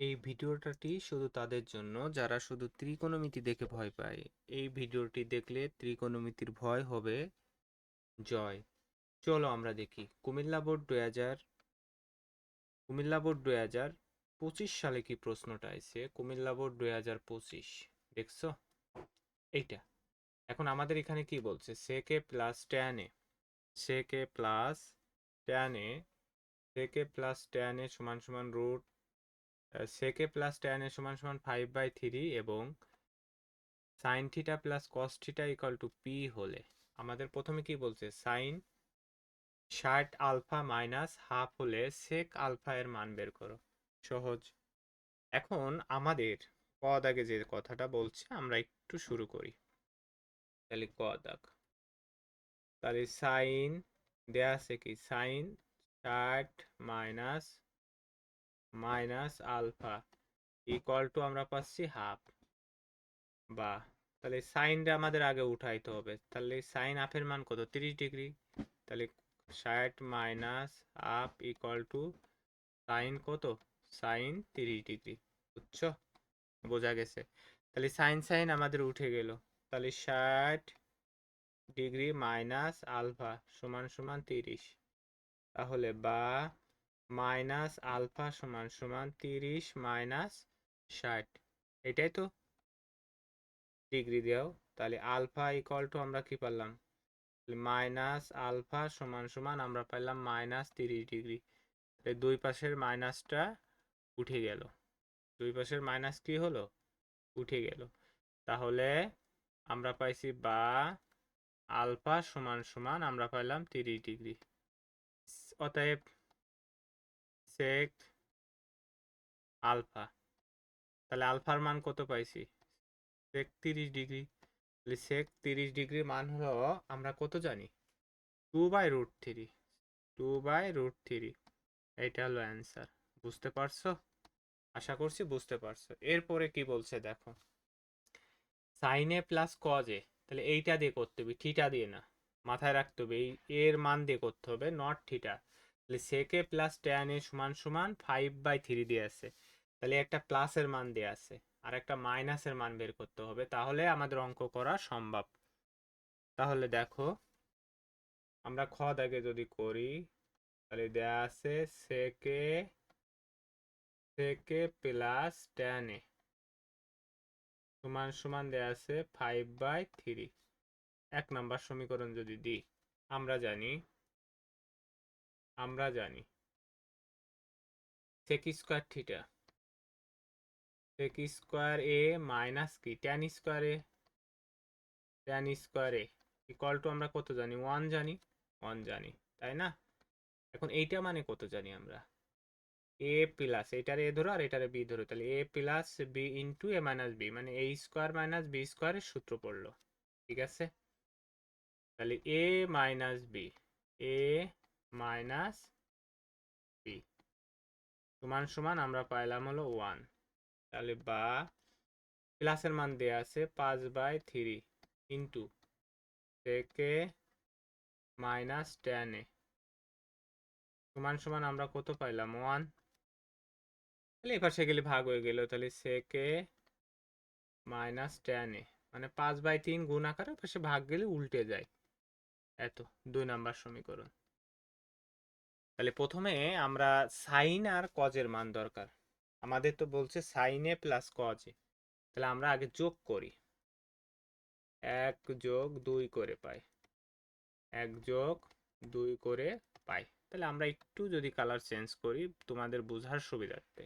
এই ভিডিওটি শুধু তাদের জন্য যারা শুধু ত্রিকোণমিতি দেখে ভয় পায়। এই ভিডিওটি দেখলে ত্রিকোণমিতির ভয় হবে জয়। চলো আমরা দেখি কুমিল্লা বোর্ড 2025 সালে কি প্রশ্নটা আছে। কুমিল্লা বোর্ড 2025 দেখছো এইটা। এখন আমাদের এখানে কি বলছে, সেকে প্লাস ট্যান এ সেকে প্লাস ট্যান এ সেকে প্লাস ট্যান এ সমান সমান রুট সেকে প্লাস ট্যান এ সমান সমান 5/3 এবং sign theta plus cos theta equal to P হলে আমাদের প্রথমে কি বলছে, সাইন 60 আলফা মাইনাস হাফ হলে সেক আলফা এর মান বের করো। সহজ। এখন আমাদের ক দাগে যে কথাটা বলছে আমরা একটু শুরু করি। তাহলে ক দাগ, তাহলে সাইন দেয়া আছে কি, sine 60 minus minus alpha equal to আমরা পাচ্ছি হাফ, বা তাহলে সাইনটা আমাদের আগে উঠাইতে হবে। তাহলে সাইন হাফের মান কত, 30 ডিগ্রি। তাহলে 60 minus half equal to sine কত, সাইন 30 ডিগ্রি। বুঝছো, বোঝা গেছে। তাহলে সাইন সাইন আমাদের উঠে গেল। তাহলে 60 ডিগ্রি মাইনাস আলফা সমান সমান 30। তাহলে বা মাইনাস আলফা সমান সমান 30 মাইনাস 60, এটাই তো ডিগ্রি দাও। তাহলে আলফা ইকুয়াল টু আমরা কি পারলাম, মাইনাস আলফা সমান সমান আমরা পাইলাম মাইনাস 30 ডিগ্রি। তাহলে দুই পাশের মাইনাসটা উঠে গেল, দুই পাশের মাইনাস কি হলো, উঠে গেল। তাহলে আমরা পাইছি বা আলফা সমান সমান আমরা পাইলাম 30 ডিগ্রি। অতএব সেক আলফা, তাহলে আলফার মান কত পাইছি, সেক 30 ডিগ্রি। তাহলে সেক 30 ডিগ্রির মান হলো আমরা কত জানি, 2/√3। 2/√3, এটা হলো অ্যান্সার। বুঝতে পারছো? আশা করছি বুঝতে পারছো। এরপরে কি বলছে দেখো, sine A plus cos A, তাহলে এইটা দিয়ে করতে হবে, থিটা দিয়ে না, মাথায় রাখতে হবে এই এর মান দিয়ে করতে হবে, নট থিটা। তাহলে সেকে প্লাস ট্যান এ সমান সমান 5/3 দিয়ে আছে। তাহলে একটা প্লাসের মান দিয়ে আছে আর একটা মাইনাসের মান বের করতে হবে, তাহলে আমাদের অঙ্ক করা সম্ভব। তাহলে দেখো আমরা খ দাগে যদি করি, তাহলে দেয়া আছে সেকে সেকে প্লাস ট্যান এ সমান সমান দেয়া আছে 5/3। 1 নম্বর সমীকরণ যদি দিই, আমরা জানি sec square theta, sec square A minus কি tan square A equal to আমরা কত জানি, 1 জানি, 1 জানি, তাই না? এখন এইটা মানে কত জানি আমরা, এ প্লাস, এটার এ ধরো আর এটারে বি ধরো, তাহলে এ প্লাস বি ইন্টু এ মাইনাস বি, মানে এ স্কোয়ার মাইনাস বি স্কোয়ারের সূত্র পড়লো। ঠিক আছে, তাহলে এ মাইনাস বি, এ মাইনাস বি সমান সমান আমরা পাইলাম হলো 1। তাহলে বা প্লাসের মান দেয়া আছে 5/3 ইন্টু থেকে মাইনাস ট্যান এ সমান সমান আমরা কত পাইলাম, 1। তাহলে এপাশে গেলে ভাগ হয়ে গেল, তাহলে সেকে মাইনাস ট্যান এ মানে 5/3 গুণ আকারে পাশে ভাগ গেলে উল্টে যায়। এত 2 নম্বর সমীকরণ। তাহলে প্রথমে আমরা সাইন আর কজের মান দরকার, আমাদের তো বলছে sine A plus cos A, তাহলে আমরা আগে যোগ করি, 1+2 করে পাই, 1+2 করে পাই। তাহলে আমরা একটু যদি কালার চেঞ্জ করি তোমাদের বোঝার সুবিধার্থে,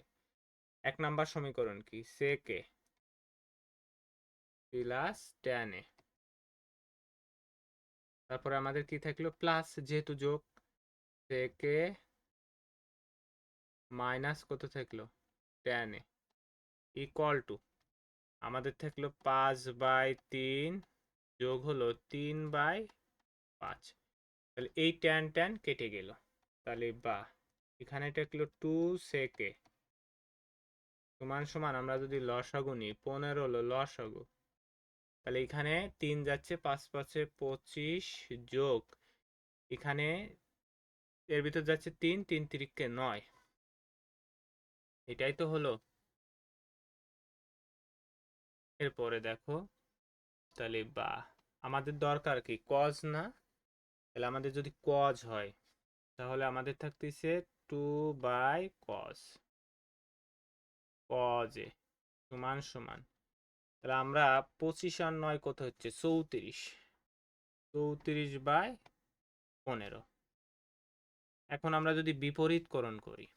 1 নম্বর সমীকরণ কি, সেকে প্লাস ট্যান এ, তারপরে আমাদের কি থাকলো প্লাস, যেহেতু যোগ, সেকে মাইনাস কত থাকলো ট্যান এ ইকুয়াল টু আমাদের থাকলো 5/3 যোগ হলো 3/5। তাহলে এই ট্যান ট্যান কেটে গেল, তাহলে বা এখানে থাকলো 2 সেকে সমান সমান আমরা যদি লসাগু নিই 15 হলো লসাগু, তাহলে এখানে 3 যাচ্ছে 5×5 = 25 যোগ এখানে এর ভিতর যাচ্ছে 3 3 3 9, এটাই তো হলো এরপরে দেখো, তাহলে বা আমাদের দরকার কি কজ না, তাহলে আমাদের যদি কজ হয় তাহলে আমাদের থাকতেছে 2/cos কজে সমান সমান, তাহলে আমরা 25 আর 9 কত হচ্ছে 34, 34/15। এখন আমরা যদি বিপরীতকরণ করি,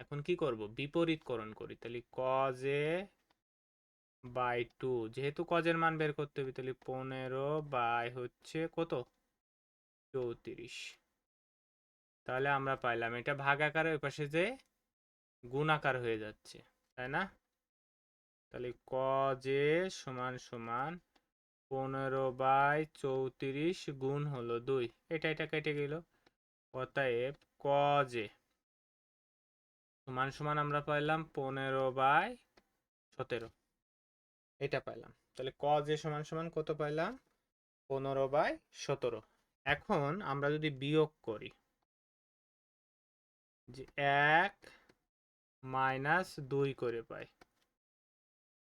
এখন কি করব বিপরীতকরণ করি, তাহলে cos/2, যেহেতু কজের মান বের করতে হবে তাহলে 15 হচ্ছে কত 34। তাহলে আমরা পাইলাম এটা ভাগ আকারে ওই পাশে যে গুণ আকার হয়ে যাচ্ছে, তাই না? তাহলে কজে সমান সমান 15/34 গুণ হলো 2, এটা কেটে গেল। অতএব কজে সমান সমান আমরা পাইলাম 15/17, এটা পাইলাম। তাহলে কজে সমান সমান কত পাইলাম 15/17। এখন আমরা যদি বিয়োগ করি, যে 1 - 2 করে পাই,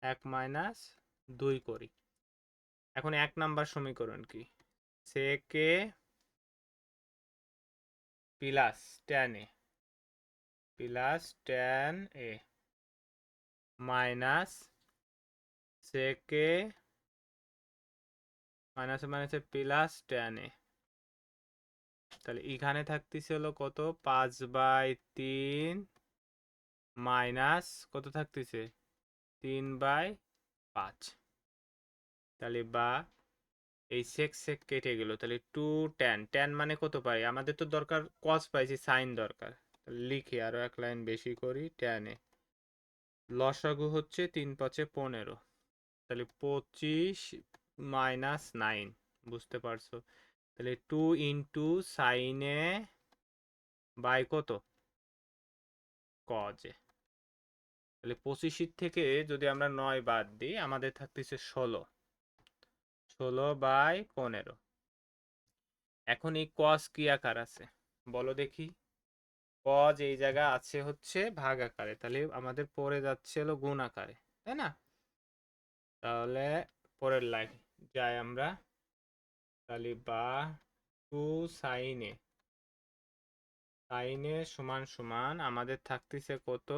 1 - 2 করি। এখন 1 নাম্বার সমীকরণ কি, সেকে plus tan a plus tan a minus সেকে মাইনাসে মাইনাসে প্লাস tan a, তাহলে এখানে থাকতেছে হলো কত 5/3 মাইনাস কত থাকতেছে 3/5। তাহলে বা এই সেক সেক কেটে গেল, তাহলে 2 tan মানে কত পাই, আমাদের তো দরকার কস পাইছি, সাইন দরকার, লিখি আরো এক লাইন বেশি করি, tan a লসাগু হচ্ছে 3×5 = 15, তাহলে 25 - 9, বুঝতে পারছো? তাহলে 2 ইন্টু সাইনে বাই কত কজে, তাহলে 25 থেকে যদি আমরা 9 বাদ দিই আমাদের থাকতেছে 16/15। এখন এই কস কি আকার আছে বলো দেখি, কজ এই জায়গা আছে হচ্ছে ভাগ আকারে, তাহলে আমাদের পরে যাচ্ছে হলো গুণ আকারে, তাই না? তাহলে পরের লাইন যাই আমরা, তাহলে বা 2 সাইনে সমান সমান আমাদের থাকতেছে কত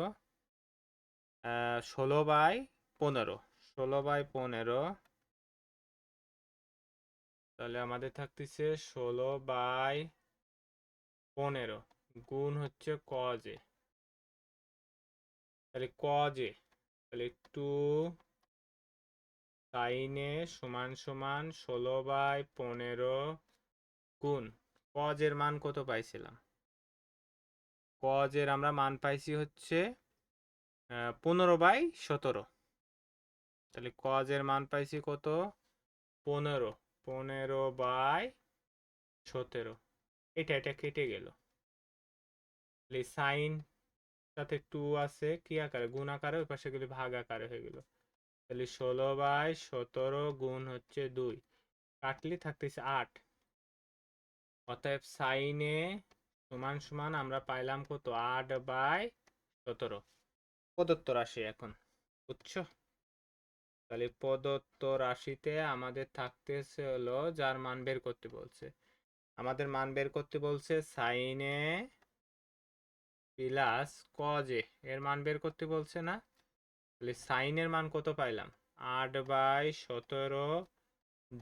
16/15, 16/15, তাহলে আমাদের থাকতেছে 16/15 গুণ হচ্ছে কজে, তাহলে কজে তাহলে 2 সাইনে সমান সমান 16/15 গুণ কজের মান কত পাইছিলাম, কজের আমরা মান পাইছি হচ্ছে 15/17, তাহলে কজের মান পাইছি কত 15, 15/17, এটা কেটে গেল। সাইন সাথে 2 আছে কি আকারে গুণ আকারে, ওই পাশে গেলে ভাগ আকারে হয়ে গেল, তাহলে 16/17 গুণ হচ্ছে 2, কাটলে থাকতেছে 8। অতএব সাইনে সমান সমান আমরা পাইলাম কত 8/17 প্রদত্ত রাশি। এখন বুঝছো? তাহলে প্রদত্ত রাশিতে আমাদের থাকতেছে হলো যার মান বের করতে বলছে, আমাদের মান বের করতে বলছে সাইনে প্লাস কজে এর মান বের করতে বলছে না, তাহলে সাইনের মান কত পাইলাম 8/17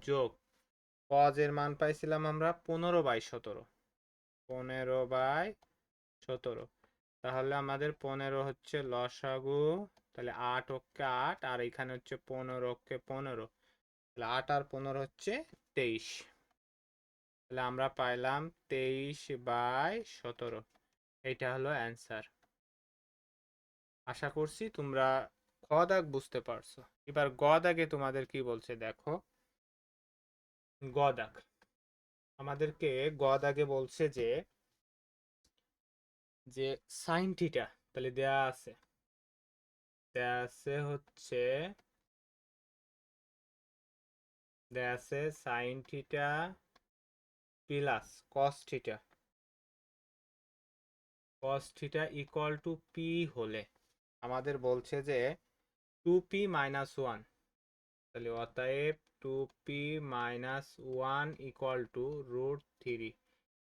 যোগ কজের মান পাইছিলাম আমরা 15/17, 15/17, তাহলে আমাদের 15 হচ্ছে লসাগু, তাহলে 8 অক্ষে 8 আর এখানে হচ্ছে 15 অক্ষে 15, তাহলে 8 আর 15 হচ্ছে 23, তাহলে আমরা পাইলাম 23/17, এইটা হলো অ্যান্সার। আশা করছি তোমরা খ দাগ বুঝতে পারছো। এবার গ দাগে তোমাদের কি বলছে দেখো, গ দাগ আমাদেরকে গ দাগে বলছে যে যে সাইন থিটা, তাহলে দেয়া আছে হচ্ছে দেয়া আছে sign theta plus cos theta equal to P হলে আমাদের বলছে যে 2p - 1, তাহলে অতএব 2p মাইনাস 1 ইকুয়াল টু √3।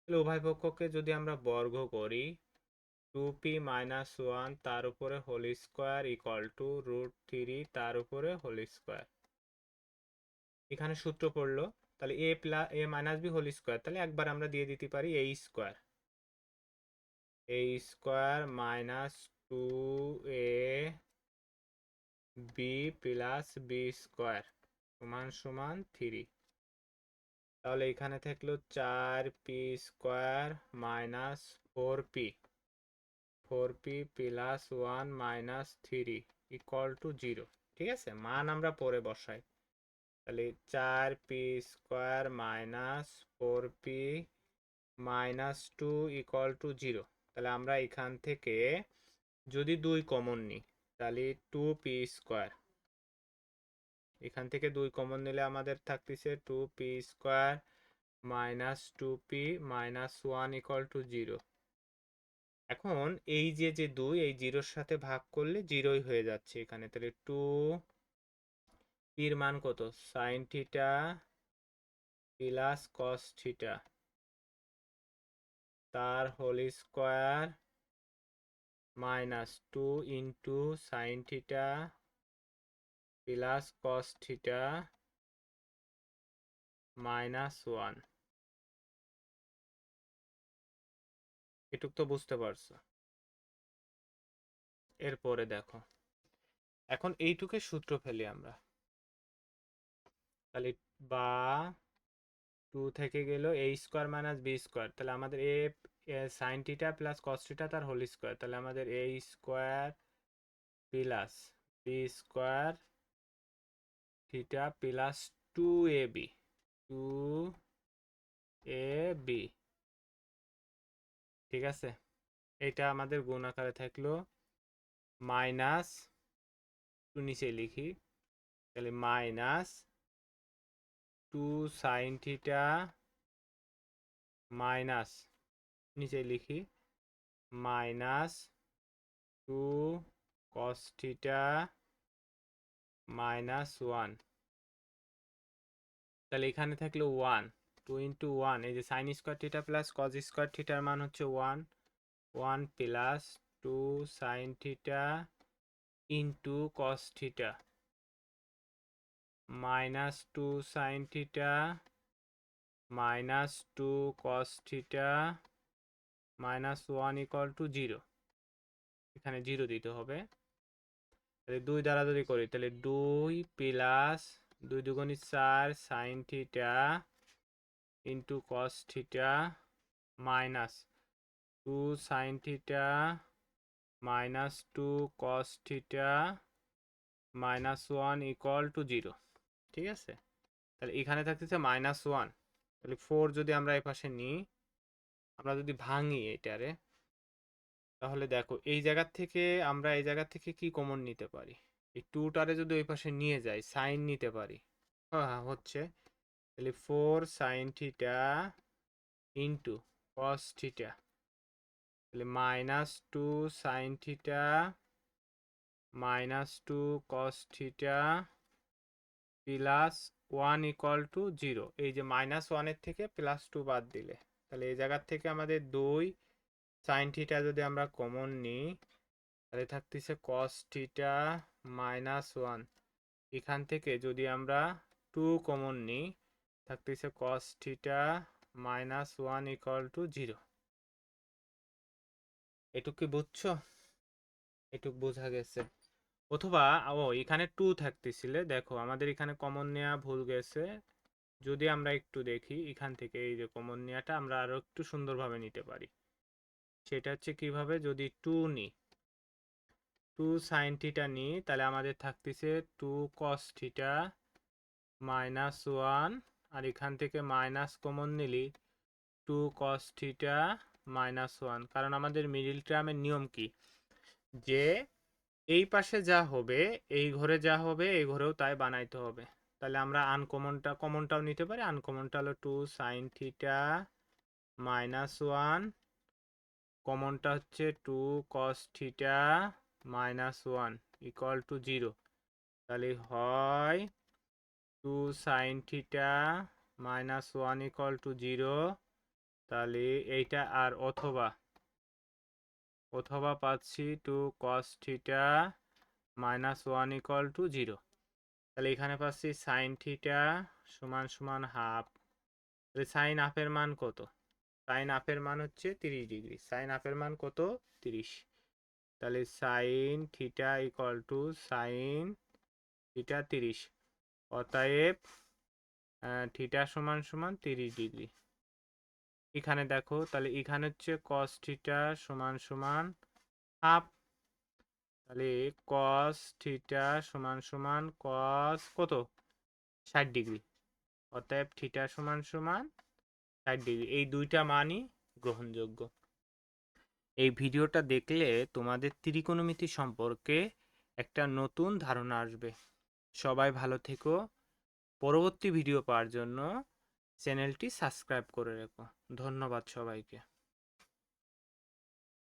তাহলে উভয় পক্ষকে যদি আমরা বর্গ করি 2p মাইনাস 1 তার উপরে হোল স্কোয়ার ইকুয়াল টু √3 তার উপরে হোল স্কোয়ার। এখানে সূত্র পড়লো, তাহলে a minus B whole square, তাহলে একবার আমরা দিয়ে দিতে পারি a square, a square minus 2ab plus B square সমান সমান 3। তাহলে এখানে থাকলো 4p square minus 4p plus 1 minus 3 equal to 0। ঠিক আছে, মান আমরা পরে বসাই। তাহলে 4p square minus 4p minus 2 equal to 0। তাহলে আমরা এখান থেকে যদি 2 কমন নিই তাহলে 2p স্কোয়ার, এখান থেকে 2 কমন নিলে আমাদের থাকতেছে 2p square minus 2p minus 1 equal to 0। এখন এই যে 2 এই 0-র সাথে ভাগ করলে 0ই হয়ে যাচ্ছে এখানে। তাহলে 2p এর মান কত, sine theta plus cos theta তার whole square minus 2 into sine theta plus cos theta minus 1। এটুক তো বুঝতে পারছো। এরপরে দেখো, এখন এইটুকে সূত্র ফেলি আমরা, তাহলে বা 2 থেকে গেল a square minus B square, তাহলে আমাদের a sine theta plus cos theta তার হোল স্কোয়ার, তাহলে আমাদের a square plus B square theta plus 2ab 2ab। ঠিক আছে, এটা আমাদের গুণ আকারে থাকলো মাইনাস, নিচে লিখি, তাহলে মাইনাস 2 সাইন থিটা মাইনাস, নিচে লিখি মাইনাস 2 কস থিটা মাইনাস 1। তাহলে এখানে থাকলো 1, 2 ইন্টু 1, এই যে sine square theta plus cos square থিটার মান হচ্ছে 1 plus 2 sine theta into cos theta minus 2 sine theta minus 2 cos theta minus 1 equal to 0। এখানে 0 দিতে হবে। তাহলে 2 দ্বারা যদি করি তাহলে 2 প্লাস 2 দুগুণে 4 sine theta into cos theta minus 2 sine theta minus 2 cos theta minus 1 equal to 0। ঠিক আছে, তাহলে এখানে থাকতেছে মাইনাস 1। তাহলে 4 যদি আমরা এই পাশে নিই, আমরা যদি ভাঙি এটারে, তাহলে দেখো এই জায়গা থেকে আমরা এই জায়গা থেকে কি কমন নিতে পারি, এই 2টারে যদি ওই পাশে নিয়ে যাই সাইন নিতে পারি। হ্যাঁ হচ্ছে, তাহলে 4 sine theta into cos theta, তাহলে minus 2 sine theta minus 2 cos theta plus 1 equal to 0। এই যে মাইনাস 1-এর থেকে প্লাস 2 বাদ দিলে, তাহলে এই জায়গার থেকে আমাদের 2 সাইন থিটা যদি আমরা কমন নিই তাহলে থাকতেছে কস থিটা মাইনাস 1। এখান থেকে যদি আমরা 2 কমন নিই থাকতেছে কস থিটা মাইনাস 1 ইকুয়াল টু 0। এটুক কি বুঝছো? এটুক বোঝা গেছে? অথবা এখানে 2 থাকতেছিলে, দেখো আমাদের এখানে কমন নেওয়া ভুল গেছে। যদি আমরা একটু দেখি এখান থেকে, এই যে কমন নেওয়াটা আমরা আরো একটু সুন্দরভাবে নিতে পারি। সেটা হচ্ছে কিভাবে, যদি 2 নিই, 2 সাইন থিটা নিই, তাহলে আমাদের থাকতেছে 2 কস থিটা মাইনাস 1, আর এখান থেকে মাইনাস কমন নিলি 2 কস থিটা মাইনাস 1। কারণ আমাদের মিডিল টার্মের নিয়ম কি, যে এই পাশে যা হবে এই ঘরে যা হবে এই ঘরেও তাই বানাইতে হবে। তাহলে আমরা কমনটাও নিতে পারি। আনকমনটা হলো 2 সাইন থিটা মাইনাস 1, কমনটা হচ্ছে 2 cos theta minus 1 equal to 0। তাহলে হয় two sine theta minus 1 equal to 0, তাহলে এইটা আর অথবা পাচ্ছি two cos theta minus 1 equal to 0, তাহলে এখানে পাচ্ছি সাইন থিটা সমান সমান হাফ। তাহলে সাইন হাফের মান কত? সাইন হাফের মান হচ্ছে 30 ডিগ্রি। সাইন হাফের মান কত? 30। তাহলে sine theta equal to sine theta 30, অতএব থিটা সমান সমান 30 ডিগ্রি। এখানে দেখো, তাহলে এখানে হচ্ছে কস থিটা সমান সমান হাফ, তাহলে কস থিটা সমান সমান কস কত? 60 ডিগ্রি, অতএব থিটা সমান সমান 60 ডিগ্রি। এই দুইটা মানই গ্রহণযোগ্য। এই ভিডিওটা দেখলে তোমাদের ত্রিকোণমিতি সম্পর্কে একটা নতুন ধারণা আসবে। সবাই ভালো থেকো। পরবর্তী ভিডিও পাওয়ার জন্য চ্যানেলটি সাবস্ক্রাইব করে রেখো। ধন্যবাদ সবাইকে।